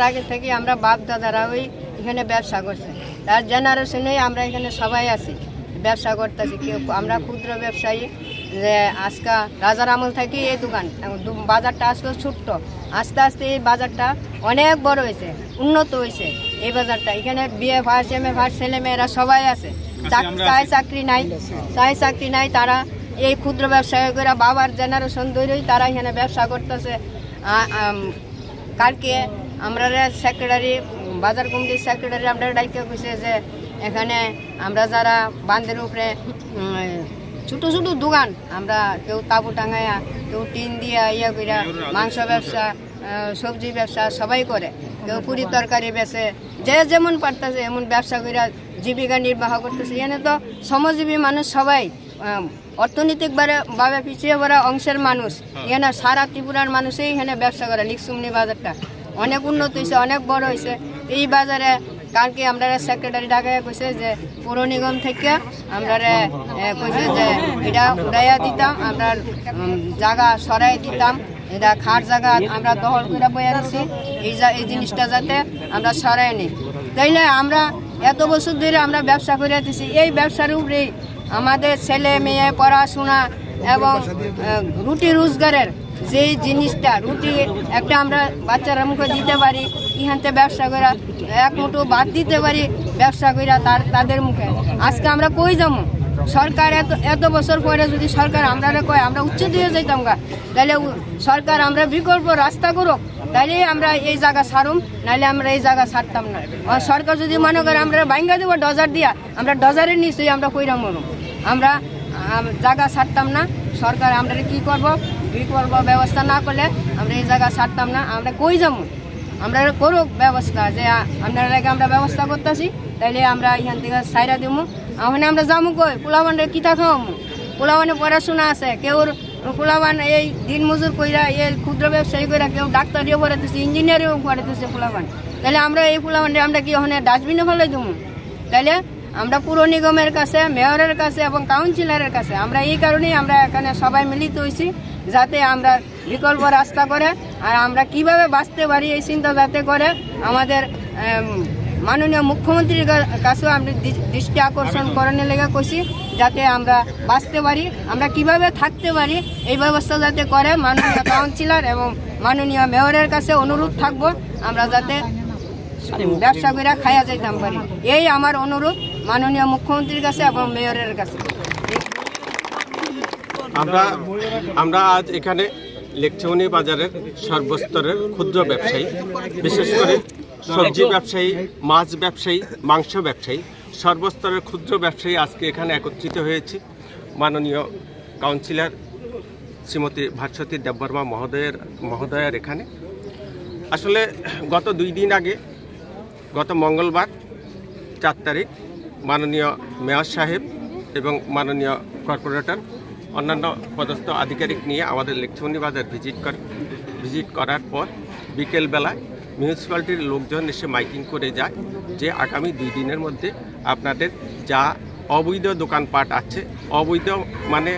আগে থেকে আমরা বাপ দাদারা ওই এখানে ব্যবসা করছে, তার জেনারেশনেই আমরা এখানে সবাই আছি, ব্যবসা করতেছি। কেউ আমরা ক্ষুদ্র ব্যবসায়ী, যে আজকে রাজার আমল থেকে এই দোকান, বাজারটা আসলে ছোট্ট, আস্তে আস্তে এই বাজারটা অনেক বড় হয়েছে, উন্নত হয়েছে এই বাজারটা। এখানে BA first M A first ছেলেমেয়েরা সবাই আছে, চাকরি নাই, তারা এই ক্ষুদ্র ব্যবসায়ী করে বাবার জেনারেশন ধরেই তারা এখানে ব্যবসা করতেছে। কালকে আমরা সেক্রেটারি, বাজার কমিটির সেক্রেটারি আমরা ডাইকে কইছে যে এখানে আমরা যারা বান্ধের উপরে ছোটো ছোটো দোকান, আমরা কেউ তাবু টাঙাইয়া, কেউ টিন দিয়া ইয়া কইরা মাংস ব্যবসা, সবজি ব্যবসা সবাই করে, কেউ পুরি তরকারি বেচে, যে যেমন পারতেছে এমন ব্যবসা কইরা জীবিকা নির্বাহ করতেছে। এখানে তো শ্রমজীবী মানুষ সবাই, অর্থনৈতিকভাবে পিছিয়ে পড়া অংশের মানুষ, এখানে সারা ত্রিপুরার মানুষই এখানে ব্যবসা করে। লিকসুমনি বাজারটা অনেক উন্নত হয়েছে, অনেক বড় হয়েছে। এই বাজারে কালকে আমরা সেক্রেটারি ঢাকায় কইছে যে পৌর নিগম থেকে আমরা কইছে যে এটা উড়াইয়া দিতাম, আমরা জায়গা সরাই দিতাম, এটা খাট জায়গা আমরা দখল করে বয়ে দিচ্ছি, এই জিনিসটা যাতে আমরা সরাই নিই। তাইলে আমরা এত বছর ধরে আমরা ব্যবসা করে দিচ্ছি, এই ব্যবসার উপরেই আমাদের ছেলে মেয়ে পড়াশোনা এবং রুটি রোজগারের যেই জিনিসটা, রুটি একটা আমরা বাচ্চারা মুখে দিতে পারি, ইহানতে ব্যবসা করে এক মুঠো ভাত দিতে পারি ব্যবসা করে তাদের মুখে। আজকে আমরা কই যাবো? সরকার এত বছর পরে যদি সরকার আমরা কয় আমরা উচ্চ দিয়ে যাইতাম গা, তাহলে সরকার আমরা বিকল্প রাস্তা করুক, তাইলে আমরা এই জায়গা ছাড়ুম, নাহলে আমরা এই জায়গা ছাড়তাম না। সরকার যদি মনে করে আমরা ভাঙ্গা দেবো ডজার দিয়া, আমরা ডজারের নিশ্চয়ই আমরা কইরা মরুম, আমরা জায়গা ছাড়তাম না। সরকার আমরা কি করব, বিকল্প ব্যবস্থা না করলে আমরা এই জায়গা ছাড়তাম না। আমরা কই যাবো? আমরা করুক ব্যবস্থা, যে আপনার আগে আমরা ব্যবস্থা করতেছি, তাইলে আমরা এখান থেকে সাইরা দিব। ওখানে আমরা যাবো কই? পোলাবানের কিতা খাওয়াবো? পোলাবানে পড়াশোনা আছে, কেউ পোলাবান এই দিন মজুর কইরা, এই ক্ষুদ্র ব্যবসায়ী কইরা, কেউ ডাক্তারিও পড়াতেছে, ইঞ্জিনিয়ারিও পড়াতেছে পোলাবান। তাহলে আমরা এই পোলাবানটা আমরা কি ওখানে ডাস্টবিনে ফেলাই দেবো? তাহলে আমরা পুর নিগমের কাছে, মেয়রের কাছে এবং কাউন্সিলরের কাছে আমরা এই কারণেই আমরা এখানে সবাই মিলিত হয়েছি, যাতে আমরা বিকল্প রাস্তা করে আর আমরা কিভাবে বাঁচতে পারি এই চিন্তা যাতে করে আমাদের মাননীয় মুখ্যমন্ত্রীর কাছেও আমরা দৃষ্টি আকর্ষণ করানোর লেগে কইছি, যাতে আমরা বাঁচতে পারি, আমরা কিভাবে থাকতে পারি এই ব্যবস্থা যাতে করে মাননীয় কাউন্সিলর এবং মাননীয় মেয়রের কাছে অনুরোধ থাকবো, আমরা যাতে ব্যবসা করে খাইয়া যাইতাম পারি। এই আমার অনুরোধ মাননীয় মুখ্যমন্ত্রীর কাছে এবং মেয়রের কাছে। আমরা আজ এখানে লেকচৌনি বাজারের সর্বস্তরের ক্ষুদ্র ব্যবসায়ী, বিশেষ করে সবজি ব্যবসায়ী, মাছ ব্যবসায়ী, মাংস ব্যবসায়ী, সর্বস্তরের ক্ষুদ্র ব্যবসায়ী আজকে এখানে একত্রিত হয়েছি মাননীয় কাউন্সিলর শ্রীমতী ভাস্বতী দেববর্মা মহোদয়ের এখানে। আসলে গত 2 দিন আগে, গত মঙ্গলবার 4 তারিখ মাননীয় মেয়র সাহেব এবং মাননীয় কর্পোরেটর অন্যান্য পদস্থ আধিকারিক নিয়ে আমাদের লেকচৌনি বাজার ভিজিট করার পর বিকেলবেলায় মিউনিসিপ্যালিটির লোকজন এসে মাইকিং করে যায় যে আগামী 2 দিনের মধ্যে আপনাদের যা অবৈধ দোকানপাট আছে, অবৈধ মানে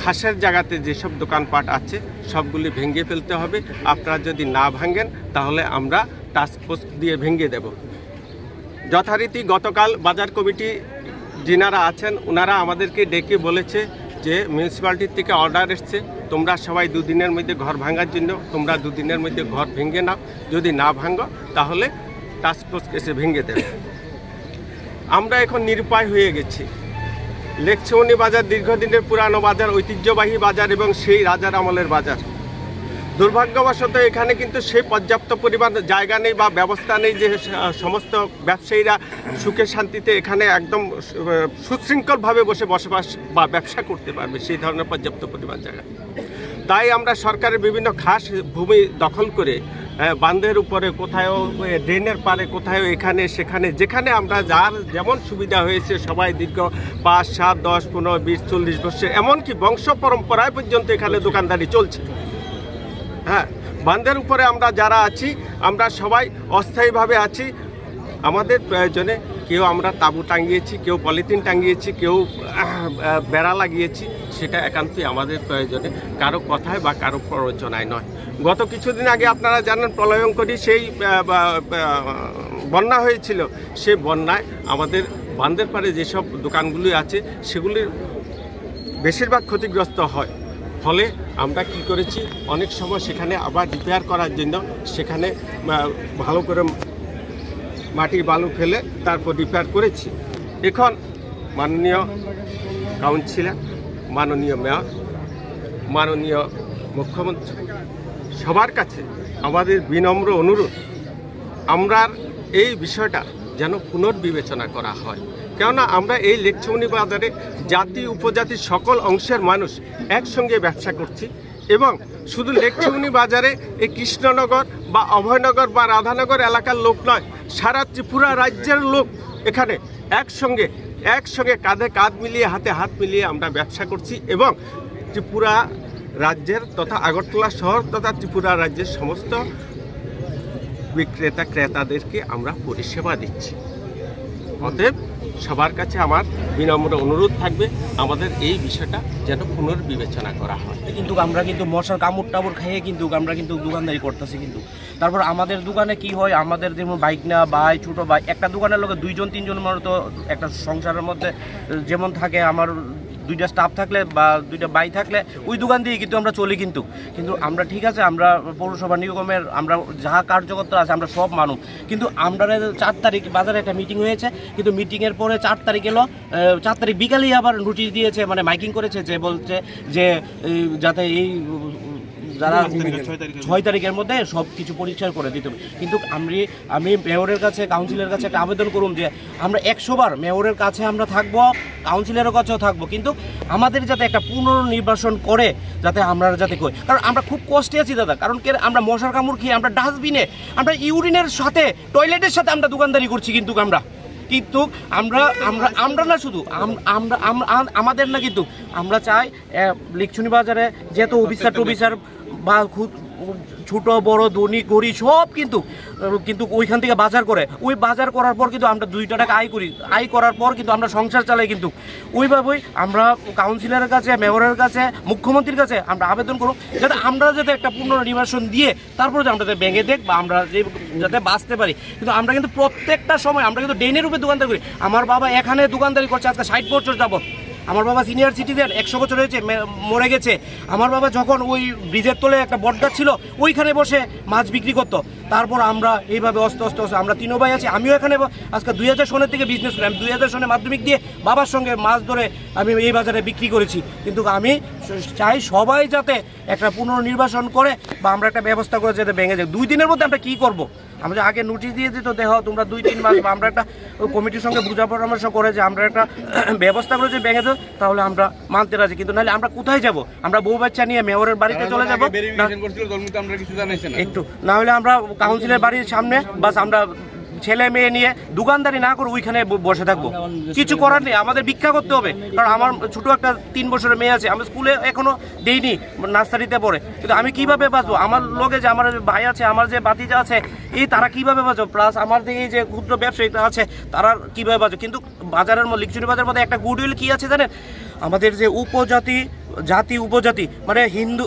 খাসের জায়গাতে যেসব দোকানপাট আছে সবগুলি ভেঙে ফেলতে হবে। আপনারা যদি না ভাঙেন তাহলে আমরা টাস্কফোর্স দিয়ে ভেঙে দেব। যথারীতি গতকাল বাজার কমিটি যিনারা আছেন ওনারা আমাদেরকে ডেকে বলেছে যে মিউনিসিপ্যালিটির থেকে অর্ডার এসছে, তোমরা সবাই 2 দিনের মধ্যে ঘর ভাঙার জন্য তোমরা 2 দিনের মধ্যে ঘর ভেঙে নাও, যদি না ভাঙো তাহলে টাস্কফোর্স এসে ভেঙে দেবে। আমরা এখন নিরুপায় হয়ে গেছি। লেকচৌনি বাজার দীর্ঘদিনের পুরানো বাজার, ঐতিহ্যবাহী বাজার এবং সেই রাজার আমলের বাজার। দুর্ভাগ্যবশত এখানে কিন্তু সেই পর্যাপ্ত পরিমাণ জায়গা নেই বা ব্যবস্থা নেই যে সমস্ত ব্যবসায়ীরা সুখে শান্তিতে এখানে একদম সুশৃঙ্খলভাবে বসবাস বা ব্যবসা করতে পারবে, সেই ধরনের পর্যাপ্ত পরিমাণ জায়গা। তাই আমরা সরকারের বিভিন্ন খাস ভূমি দখল করে বাঁধের উপরে, কোথাও ড্রেনের পারে, কোথাও এখানে সেখানে, যেখানে আমরা যার যেমন সুবিধা হয়েছে সবাই দীর্ঘ 5, 7, 10, 15, 20, 40 বছর, এমনকি বংশ পরম্পরায় পর্যন্ত এখানে দোকানদারি চলছে। হ্যাঁ, বাঁধের উপরে আমরা যারা আছি আমরা সবাই অস্থায়ীভাবে আছি। আমাদের প্রয়োজনে কেউ আমরা তাঁবু টাঙিয়েছি, কেউ পলিথিন টাঙিয়েছি, কেউ বেড়া লাগিয়েছি, সেটা একান্তই আমাদের প্রয়োজনে, কারো কথায় বা কারো প্ররোচনায় নয়। গত কিছুদিন আগে আপনারা জানেন প্রলয়ঙ্করী সেই বন্যা হয়েছিল, সেই বন্যায় আমাদের বাঁধের পাড়ে যেসব দোকানগুলি আছে সেগুলির বেশিরভাগ ক্ষতিগ্রস্ত হয়। ফলে আমরা কি করেছি, অনেক সময় সেখানে আবার রিপেয়ার করার জন্য সেখানে ভালো করে মাটি বালু ফেলে তারপর রিপেয়ার করেছি। এখন মাননীয় কাউন্সিলর, মাননীয় মেয়র, মাননীয় মুখ্যমন্ত্রী সবার কাছে আমাদের বিনম্র অনুরোধ, আমরা এই বিষয়টা যেন পুনর্বিবেচনা করা হয়। কেননা আমরা এই লেকচৌনি বাজারে জাতি উপজাতির সকল অংশের মানুষ একসঙ্গে ব্যবসা করছি, এবং শুধু লেকচৌনি বাজারে এই কৃষ্ণনগর বা অভয়নগর বা রাধানগর এলাকার লোক নয়, সারা ত্রিপুরা রাজ্যের লোক এখানে একসঙ্গে কাঁধে কাঁধ মিলিয়ে হাতে হাত মিলিয়ে আমরা ব্যবসা করছি, এবং ত্রিপুরা রাজ্যের তথা আগরতলা শহর তথা ত্রিপুরা রাজ্যের সমস্ত বিক্রেতা ক্রেতাদেরকে আমরা পরিষেবা দিচ্ছি। অতএব সবার কাছে আমার বিনম্র অনুরোধ থাকবে, আমাদের এই বিষয়টা যেন পুনর্বিবেচনা করা হয়। কিন্তু আমরা কিন্তু মশার কামড় টামড় খেয়ে কিন্তু আমরা কিন্তু দোকানদারি করতেছি। কিন্তু তারপর আমাদের দোকানে কি হয়, আমাদের যেমন বাইক না ভাই ছোটো ভাই, একটা দোকানের লোকে 2-3 জন মতো একটা সংসারের মধ্যে যেমন থাকে, আমার 2টা স্টাফ থাকলে বা 2টা বাই থাকলে ওই দোকান দিয়ে কিন্তু আমরা চলি। কিন্তু আমরা ঠিক আছে, আমরা পৌরসভা নিগমের আমরা যাহা কার্যকর্তা আছে আমরা সব মানুষ, কিন্তু আমরা 4 তারিখ বাজারে একটা মিটিং হয়েছে, কিন্তু মিটিংয়ের পরে 4 তারিখ এলো, 4 তারিখ বিকালেই আবার নোটিশ দিয়েছে, মানে মাইকিং করেছে, যে বলছে যে যাতে এই যারা 6 তারিখের মধ্যে সব কিছু পরিষ্কার করে দিতে হবে। কিন্তু আমি মেয়রের কাছে, কাউন্সিলের কাছে একটা আবেদন করুন যে আমরা 100 বার মেয়রের কাছে আমরা থাকবো, কাউন্সিলের কাছেও থাকবো, কিন্তু আমাদের যাতে একটা পুনর্নির্বাচন করে যাতে আমরা যাতে করি। কারণ আমরা খুব কষ্টে আছি দাদা, কারণ আমরা মশার কামড় খেয়ে আমরা ডাস্টবিনে, আমরা ইউরিনের সাথে টয়লেটের সাথে আমরা দোকানদারি করছি। কিন্তু আমরা না শুধু আমাদের না, কিন্তু আমরা চাই লেকচৌনি বাজারে যেহেতু অফিসার বা ছোট বড় ধনী গরিব সব কিন্তু ওইখান থেকে বাজার করে, ওই বাজার করার পর কিন্তু আমরা 2 টাকা আয় করার পর কিন্তু আমরা সংসার চালাই। কিন্তু ওইভাবেই আমরা কাউন্সিলরের কাছে, মেয়রের কাছে, মুখ্যমন্ত্রীর কাছে আমরা আবেদন করব যাতে আমরা যাতে একটা পুনর্নির্বাচন দিয়ে তারপরে যে আমরা ভেঙে দেখ বা আমরা যাতে বাঁচতে পারি। কিন্তু আমরা কিন্তু প্রত্যেকটা সময় আমরা কিন্তু ডেনের রূপে দোকানদারি করি। আমার বাবা এখানে দোকানদারি করছে আজকে 60 বছর যাবত। আমার বাবা সিনিয়র সিটিজেন, 100 বছর হয়েছে, মরে গেছে। আমার বাবা যখন ওই ব্রিজের তলে একটা বটগাছ ছিল ওইখানে বসে মাছ বিক্রি করতো। তারপর আমরা এইভাবে অস্তে আমরা 3 ভাই আছি। আমিও এখানে আজকে 2000 সনের থেকে বিজনেস করি। আমি 2000 সনে মাধ্যমিক দিয়ে বাবার সঙ্গে মাছ ধরে আমি এই বাজারে বিক্রি করেছি। কিন্তু আমি চাই সবাই যাতে একটা পুনর্নির্বাচন করে বা আমরা একটা ব্যবস্থা করে যাতে ভেঙে যায়। 2 দিনের মধ্যে আমরা কী করবো, আমরা আগে নোটিশ দিয়ে দিত, দেখো তোমরা 2-3 মাস বা আমরা একটা কমিটির সঙ্গে বুঝা পরামর্শ করে যে আমরা একটা ব্যবস্থা করে যে ভেঙে দেবো, তাহলে আমরা মানতে রাজি। কিন্তু নাহলে আমরা কোথায় যাব? আমরা বউ বাচ্চা নিয়ে মেয়রের বাড়িতে চলে যাবো একটু, না হলে আমরা কাউন্সিলের বাড়ির সামনে বাস আমরা ছেলে মেয়ে নিয়ে দোকানদারি না করে ওইখানে বসে থাকবো। কিছু করার নেই, আমাদের ভিক্ষা করতে হবে। কারণ আমার ছোট একটা 3 বছরের মেয়ে আছে, আমি স্কুলে এখনো দেইনি, নার্সারিতে পড়ে। কিন্তু আমি কিভাবে বাঁচবো? আমার লগে যে আমার ভাই আছে, আমার যে বাতিজা আছে, এই তারা কিভাবে বাঁচবো? প্লাস আমার যে এই যে ক্ষুদ্র ব্যবসায়ীরা আছে তারা কিভাবে বাঁচবো? কিন্তু বাজারের মধ্যে, লেকচৌনি বাজারের মধ্যে একটা গুডউইল কি আছে জানেন? আমাদের যে উপজাতি মানে হিন্দু,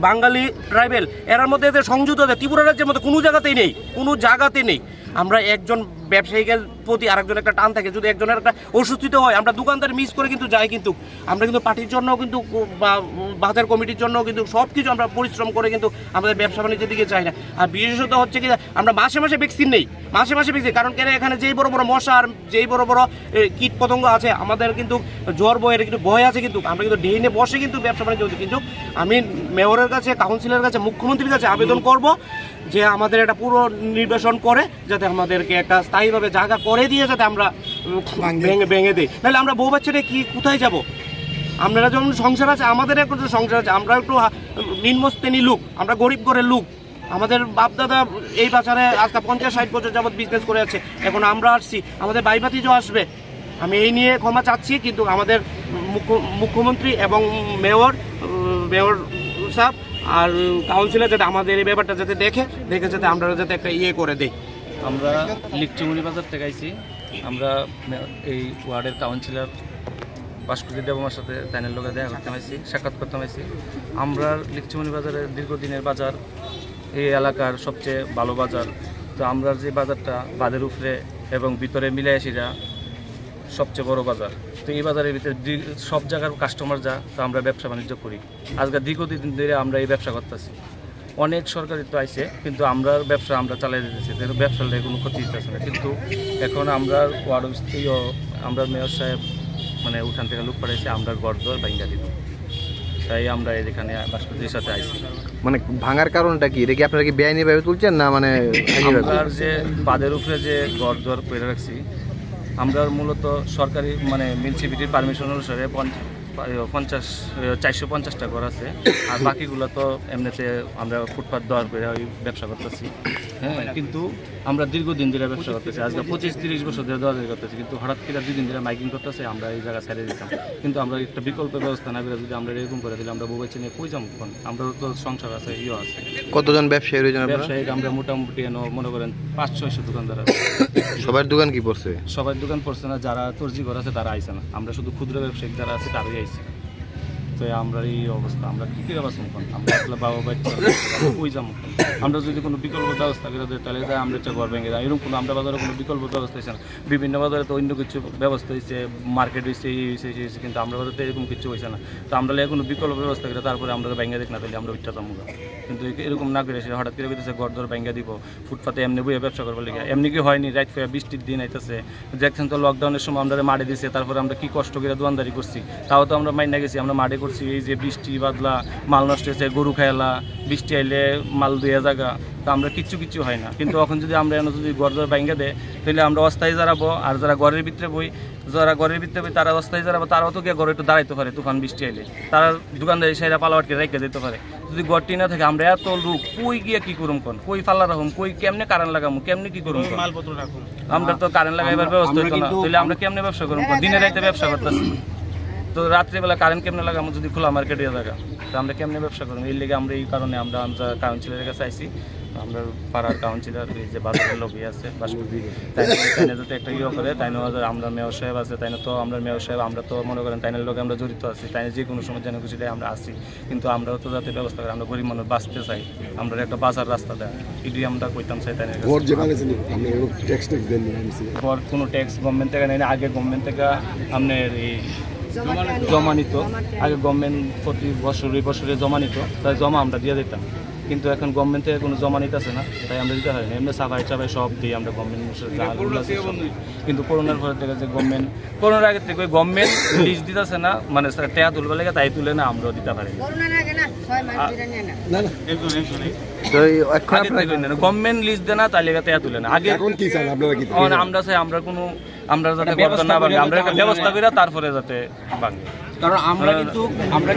বাঙালি, ট্রাইবেল, এর মধ্যে এদের সংযুক্ত আছে। ত্রিপুরা রাজ্যের মধ্যে কোনো জায়গাতেই নেই। আমরা একজন ব্যবসায়ীদের প্রতি আরেকজন একটা টান থাকে। যদি একজনের একটা অসুস্থতা হয়, আমরা দোকানদার মিস করে কিন্তু যাই। কিন্তু আমরা কিন্তু পার্টির জন্য কিন্তু বা বাজার কমিটির জন্য কিন্তু সব কিছু আমরা পরিশ্রম করে কিন্তু আমাদের ব্যবসা বাণিজ্যের দিকে চাই না। আর বিশেষত হচ্ছে কি, আমরা মাসে ভ্যাকসিন নেই, মাসে ভ্যাকসিন। কারণ কেন, এখানে যেই বড় বড় মশা আর যেই বড় বড় কীট পতঙ্গ আছে, আমাদের কিন্তু জ্বর বয়ের কিন্তু ভয় আছে। কিন্তু আমরা কিন্তু ডেইনে বসে কিন্তু ব্যবসা বাণিজ্য করছি। কিন্তু আমি মেয়রের কাছে, কাউন্সিলের কাছে, মুখ্যমন্ত্রীর কাছে আবেদন করব যে আমাদের একটা পুরো নির্বাচন করে যাতে আমাদেরকে একটা স্থায়ীভাবে জায়গা করে দিয়ে যাতে আমরা ভেঙে দিই। নাহলে আমরা বউ বাচ্চারা কি কোথায় যাব? আপনারা যেমন সংসার আছে, আমাদের একটা সংসার আছে। আমরা একটু নিম্ন শ্রেণী লোক, আমরা গরিব ঘরের লোক। আমাদের বাপ দাদা এই বাজারে আজকে 50-60 বছর যাবৎ বিজনেস করে আছে। এখন আমরা আসছি, আমাদের ভাই ভাতিজও আসবে। আমি এই নিয়ে ক্ষমা চাচ্ছি। কিন্তু আমাদের মুখ্যমন্ত্রী এবং মেয়র সাহেব আর কাউন্সিলর যাতে আমাদের এই ব্যাপারটা যাতে দেখে যাতে আমরা যাতে একটা করে দেই। আমরা লিকচুমুনি বাজার থেকে আইছি। আমরা এই ওয়ার্ডের কাউন্সিলর বাসকুতি দেবমার সাথে তাইনের লোকে দেখা করতে পারছি, সাক্ষাৎ করতে পারছি। আমরা লিকচুমুনি বাজারের দীর্ঘদিনের বাজার, এই এলাকার সবচেয়ে ভালো বাজার। তো আমরা যে বাজারটা বাঁধের উপরে এবং ভিতরে মিলাইয়াছিরা সবচেয়ে বড় বাজার। তো এই বাজারের ভিতরে সব জায়গার কাস্টমার যা, তো আমরা ব্যবসা বাণিজ্য করি। আজকে দীর্ঘদিন ধরে আমরা এই ব্যবসা করতেছি। অনেক সরকারি তো আইছে, কিন্তু আমরা ব্যবসা আমরা চালাই দিতেছি, ব্যবসার কোনো ক্ষতি দিতেছে না। কিন্তু এখন আমরা ওয়ার্ড অফিস থেকেও আমরা মেয়র সাহেব মানে উঠান থেকে লোক পাঠাইছি, আমরা গড়দর ভাঙ্গা দিব। তাই আমরা এখানে বাসপতির সাথে আইছি। মানে ভাঙার কারণটা কি? এটা কি আপনারা কি বেআইনিভাবে তুলছেন না মানে আমরা যে বাঁধের উপরে যে গড়দর করে রাখছি, আমরা মূলত সরকারি মানে মিউনিসিপ্যালিটির পারমিশন অনুসারে 450টা ঘর আছে, আর বাকিগুলো তো এমনিতে আমরা ফুটপাথ দেওয়ার করে ওই ব্যবসা করতেছি। হ্যাঁ, কিন্তু আমরা দীর্ঘদিন ধরে ব্যবসা করতেছি, আজকে 25-30 বছর ধরে দেওয়া করতেছি। কিন্তু হঠাৎ করে 2 দিন ধরে মাইকিং করতেছে, আমরা এই জায়গা ছেড়ে দিতাম। কিন্তু আমরা একটা বিকল্প ব্যবস্থা না করে যদি আমরা এরকম করে দিলে আমরা বউবাই চিনে কই যাবো? আমরা তো সংসার আছে, আছে। কতজন ব্যবসায়ী রয়েছেন? ব্যবসায়ী আমরা মোটামুটি মনে করেন 500-600 দোকানদার আছে। সবার দোকান কি পড়ছে? সবার দোকান পড়ছে না, যারা তর্জি ঘর আছে তারা আইছে না। আমরা শুধু ক্ষুদ্র ব্যবসায়িক যারা আছে তারাই আইছি। তো আমরা এই অবস্থা, আমরা কী করে বাঁচব? আমরা আসলে বাবা বাচ্চা ওই যাবো। আমরা যদি কোনো বিকল্প ব্যবস্থা করে দিই তাহলে আমরা একটা ঘর ভেঙে যাই। এরকম কোনো আমরা বাজারে কোনো বিকল্প ব্যবস্থা হয়েছে না। বিভিন্ন বাজারে তো অন্য কিছু ব্যবস্থা হয়েছে, মার্কেট হয়েছে, এই হয়েছে, সেই হয়েছে, কিন্তু আমরা বাজারে এরকম কিছু হয়েছে না। তো আমরা কোনো বিকল্প ব্যবস্থা করে তারপরে আমরা ভেঙে দেখ না তাহলে আমরা ওইটা যাবো। কিন্তু এরকম না করে সে হঠাৎ করে বলতেছে ঘর ধর ভেঙে দিব, ফুটপাতে এমনি বইয়ে ব্যবসা করবো লেগে। এমনি কি হয়নি? রাইট ফেরা বৃষ্টির দিন আইতেছে, দেখছেন তো লকডাউনের সময় আমরা মাঠে দিয়েছে, তারপরে আমরা কি কষ্ট করে দোকানদারি করছি, তাও তো আমরা মাইনা গেছি, আমরা মাঠে করছি। এই যে বৃষ্টি বাদলা, মাল নষ্ট হয়েছে, গরু খাইলা, বৃষ্টি আইলে মাল দুয়ে জায়গা, তো আমরা কিচ্ছু হয় না। কিন্তু এখন যদি আমরা যদি ঘর ধর ভেঙে দেয় তাহলে আমরা অস্থায়ী দাঁড়াবো, আর যারা ঘরের ভিতরে বই তারা অস্থায়ী দাঁড়াবো, তারাও তো গিয়ে ঘরে একটু দাঁড়াইতে পারে। তুফান বৃষ্টি আইলে তারা দোকানদারি সাইরা পালাওয়াটকে রেখে দিতে পারে। যদি ঘরটি না থাকে আমরা এত লোক কই গিয়ে কি করুম, কোন কই ফাল্লা রাখুম, কই কেমনে কারেন্ট লাগামো, কেমনে কি করুম? আমরা তো কারেন্ট লাগাইবার ব্যবস্থা হইতো না, তাহলে আমরা কেমনে ব্যবসা করুম? দিনে রাইতে ব্যবসা করতেছি, তো রাত্রিবেলা কারেন্ট কেমনে লাগামো যদি খোলা মার্কেটে জায়গা? তো আমরা কেমনে ব্যবসা করবো? এই লেগে আমরা এই কারণে আমরা কাউন্সিলরের কাছে আইসি। আমরা পাড়ার কাউন্সিলর এই যে বাজারের লবি আছে বাসপুতি, তাই যাতে একটা করে, তাই আমরা মেয়র সাহেব আছে, তাই তো আমরা মেয়র সাহেব আমরা তো মনে করেন তাইনের লোকে আমরা জড়িত আছি, তাই যে কোনো সময় যেন কিছু দেয় আমরা আসি। কিন্তু আমরাও তো যাতে ব্যবস্থা করি, আমরা গরিব মানুষ বাঁচতে চাই, আমরা একটা বাজার রাস্তা দেয় এটি আমরা কইতাম চাই। তাই কোনো ট্যাক্স গভর্নমেন্ট থেকে নেই, আগে গভর্নমেন্ট থেকে আপনার এই জমা নিত, আগে গভর্নমেন্ট প্রতি বছরে জমা নিত, তাই জমা আমরা দিয়ে দিতাম। কিন্তু এখন গভর্নমেন্ট থেকে কোনো জমা নিতেছে না, তাই আমরা দিতে পারি না। এমনি সাফাই সব দিই আমরা গভর্নমেন্ট। কিন্তু করোনার পরে থেকে যে করোনার আগে থেকে গভর্নমেন্ট লিস্ট দিতেছে না, মানে টাকা তুলবে লেগে তাই তুলে না, আমরাও দিতে পারি না। গভর্নমেন্ট লিস্ট দেয় না, তাই লেগে টাকা তুলে না। আগে আমরা চাই আমরা যাতে করতে না পারি, আমরা একটা ব্যবস্থা করি তারপরে যাতে ভাঙে। কারণ আমরা কিন্তু আমরা